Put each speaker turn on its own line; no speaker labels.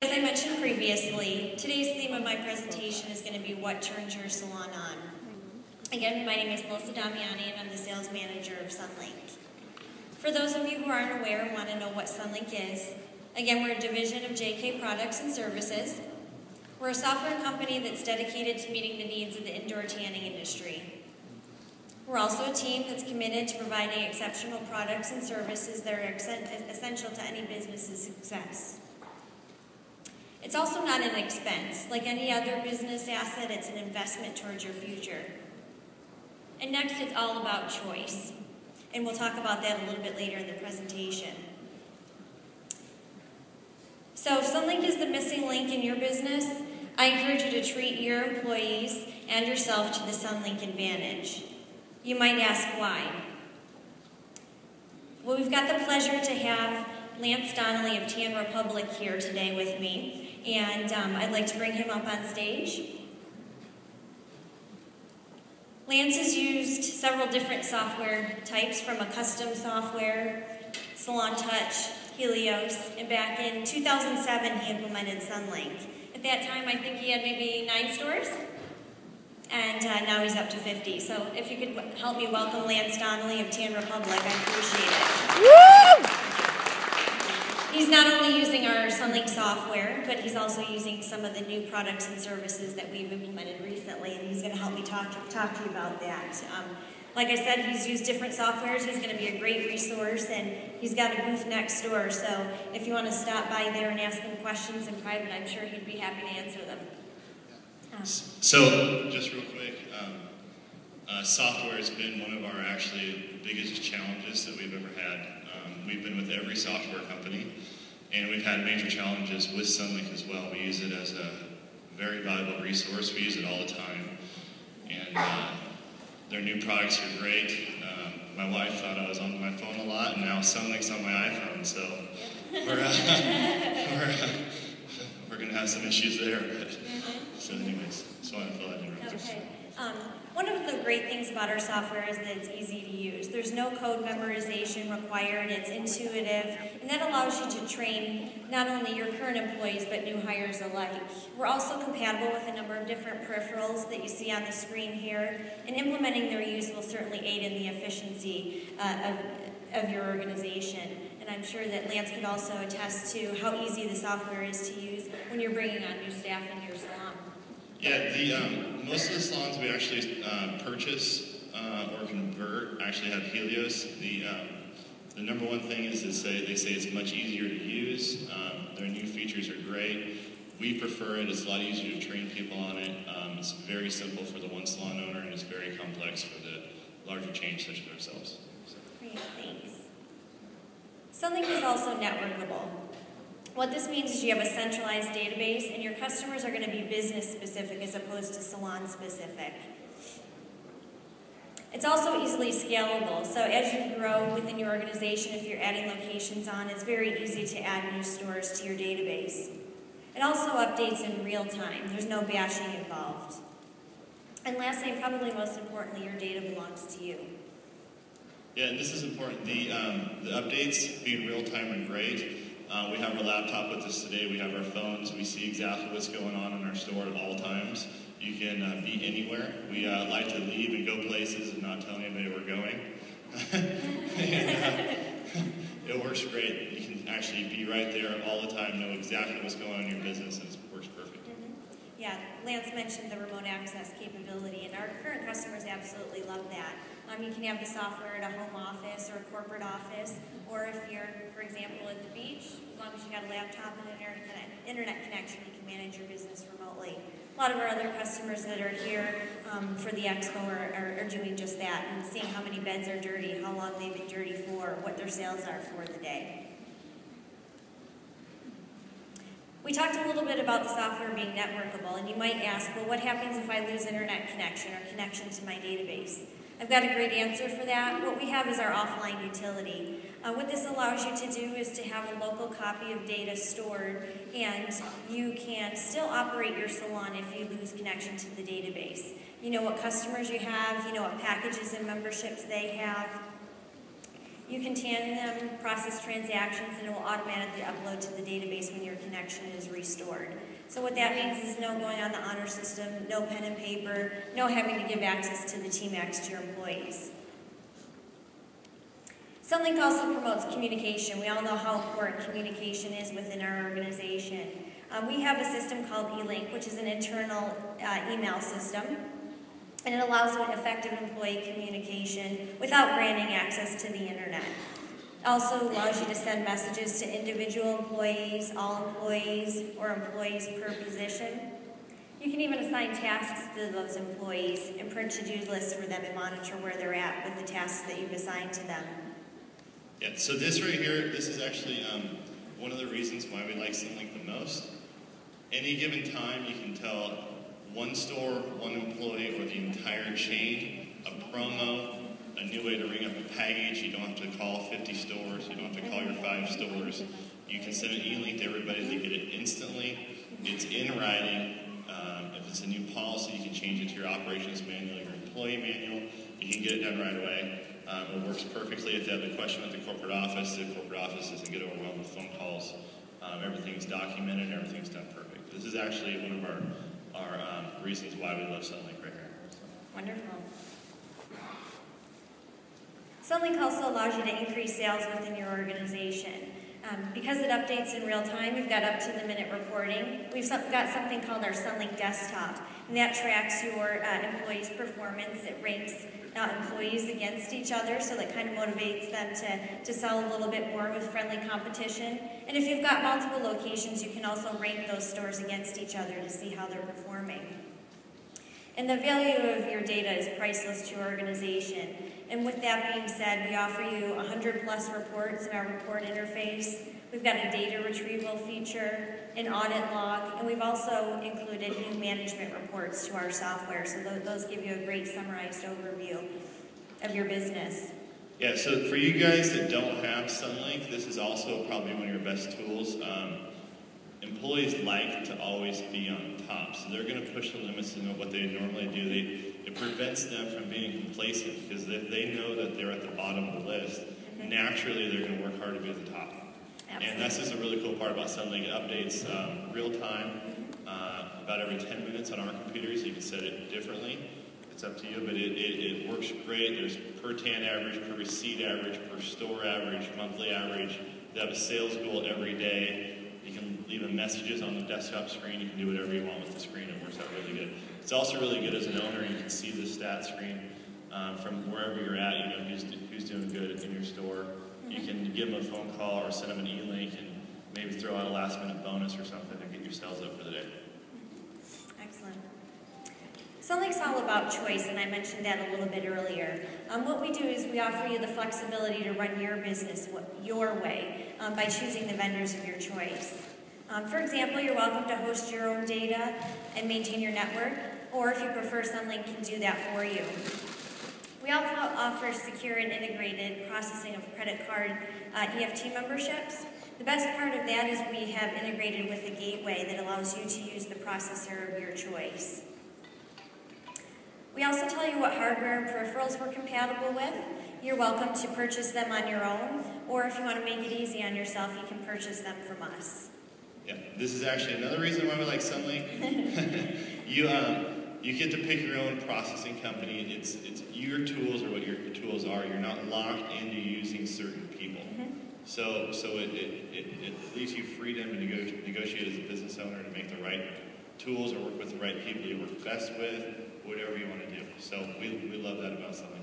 As I mentioned previously, today's theme of my presentation is going to be what turns your salon on. Again, my name is Melissa Damiani and I'm the sales manager of SunLync. For those of you who aren't aware and want to know what SunLync is, again, we're a division of JK Products and Services. We're a software company that's dedicated to meeting the needs of the indoor tanning industry. We're also a team that's committed to providing exceptional products and services that are essential to any business's success. It's also not an expense. Like any other business asset, it's an investment towards your future. And next, it's all about choice. And we'll talk about that a little bit later in the presentation. So if SunLync is the missing link in your business, I encourage you to treat your employees and yourself to the SunLync advantage. You might ask why. Well, we've got the pleasure to have Lance Donnelly of Tan Republic here today with me, and I'd like to bring him up on stage. Lance has used several different software types, from a custom software, Salon Touch, Helios, and back in 2007 he implemented SunLync. At that time I think he had maybe 9 stores, and now he's up to 50. So if you could help me welcome Lance Donnelly of Tan Republic, I appreciate it. Woo! He's not only using our SunLync software, but he's also using some of the new products and services that we've implemented recently, and he's going to help me talk to you about that. Like I said, he's used different softwares. He's going to be a great resource, and he's got a booth next door, so if you want to stop by there and ask him questions in private, I'm sure he'd be happy to answer them.
So, just real quick, software has been one of our actually biggest challenges that we've ever had. We've been with every software company, and we've had major challenges with SunLync as well. We use it as a very valuable resource. We use it all the time, and their new products are great. My wife thought I was on my phone a lot, and now SunLync's on my iPhone, so we're going to have some issues there. But, so anyways, just wanted to fill that in.
Okay. One of the great things about our software is that it's easy to use. There's no code memorization required, it's intuitive, and that allows you to train not only your current employees, but new hires alike. We're also compatible with a number of different peripherals that you see on the screen here, and implementing their use will certainly aid in the efficiency of your organization. And I'm sure that Lance could also attest to how easy the software is to use when you're bringing on new staff into your salon.
Yeah, most of the salons we actually purchase or convert actually have Helios. The number one thing is they say it's much easier to use. Their new features are great. We prefer it. It's a lot easier to train people on it. It's very simple for the one salon owner, and it's very complex for the larger chains such as ourselves. So.
Great, thanks. SunLync is also networkable. What this means is you have a centralized database, and your customers are going to be business specific as opposed to salon specific. It's also easily scalable, so as you grow within your organization, if you're adding locations on, it's very easy to add new stores to your database. It also updates in real time. There's no bashing involved. And lastly, and probably most importantly, your data belongs to you.
Yeah, and this is important. The updates being real time are great. We have our laptop with us today. We have our phones. We see exactly what's going on in our store at all times. You can be anywhere. We like to leave and go places and not tell anybody we're going. It works great. You can actually be right there all the time, know exactly what's going on in your business, and it works perfect.
Yeah, Lance mentioned the remote access capability, and our current customers absolutely love that. You can have the software at a home office or a corporate office, or if you're, for example, at the beach, as long as you got a laptop and an internet connection, you can manage your business remotely. A lot of our other customers that are here for the Expo are doing just that, and seeing how many beds are dirty, how long they've been dirty for, what their sales are for the day. We talked a little bit about the software being networkable, and you might ask, well, what happens if I lose internet connection or connection to my database? I've got a great answer for that. What we have is our offline utility. What this allows you to do is to have a local copy of data stored, and you can still operate your salon if you lose connection to the database. You know what customers you have, you know what packages and memberships they have. You can tandem process transactions and it will automatically upload to the database when your connection is restored. So what that means is no going on the honor system, no pen and paper, no having to give access to the TMAX to your employees. SunLync also promotes communication. We all know how important communication is within our organization. We have a system called eLink, which is an internal email system, and it allows effective employee communication without granting access to the internet. It also allows you to send messages to individual employees, all employees, or employees per position. You can even assign tasks to those employees and print to-do lists for them and monitor where they're at with the tasks that you've assigned to them.
Yeah, so this right here, this is actually one of the reasons why we like SunLync the most. Any given time, you can tell one store, one employee, or the entire chain a promo, a new way to ring up a package. You don't have to call 50 stores. You don't have to call your 5 stores. You can send an e-link to everybody to get it instantly. It's in writing. If it's a new policy, you can change it to your operations manual, your employee manual. You can get it done right away. It works perfectly. If they have a question with the corporate office doesn't get overwhelmed with phone calls. Everything's documented and everything's done perfect. This is actually one of our reasons why we love SunLync right here.
Wonderful. SunLync also allows you to increase sales within your organization. Because it updates in real time, we've got up-to-the-minute reporting. We've got something called our SunLync desktop, and that tracks your employees' performance. It ranks employees against each other, so that kind of motivates them to sell a little bit more with friendly competition. And if you've got multiple locations, you can also rank those stores against each other to see how they're performing. And the value of your data is priceless to your organization. And with that being said, we offer you 100+ reports in our report interface. We've got a data retrieval feature, an audit log, and we've also included new management reports to our software. So those give you a great summarized overview of your business.
Yeah, so for you guys that don't have SunLync, this is also probably one of your best tools. Employees like to always be on top, so they're going to push the limits of what they normally do. It prevents them from being complacent, because if they know that they're at the bottom of the list, naturally they're going to work hard to be at the top. Absolutely. And that's just a really cool part about SunLync. It updates real time, about every 10 minutes on our computers. You can set it differently. It's up to you, but it works great. There's per TAN average, per receipt average, per store average, monthly average. They have a sales goal every day. You can leave messages on the desktop screen. You can do whatever you want with the screen. It works out really good. It's also really good as an owner. You can see the stat screen from wherever you're at. You know who's doing good in your store. You can give them a phone call or send them an e-link and maybe throw out a last-minute bonus or something to get your sales up for the day.
Excellent. SunLync's all about choice, and I mentioned that a little bit earlier. What we do is we offer you the flexibility to run your business your way by choosing the vendors of your choice. For example, you're welcome to host your own data and maintain your network, or if you prefer, SunLync can do that for you. We also offer secure and integrated processing of credit card EFT memberships. The best part of that is we have integrated with a gateway that allows you to use the processor of your choice. We also tell you what hardware and peripherals we're compatible with. You're welcome to purchase them on your own, or if you want to make it easy on yourself, you can purchase them from us.
Yeah, this is actually another reason why we like SunLync. You get to pick your own processing company. It's your tools or what your tools are. You're not locked into using certain people. So it leaves you freedom to negotiate as a business owner to make the right tools or work with the right people you work best with, whatever you want to do. So we love that about SunLync.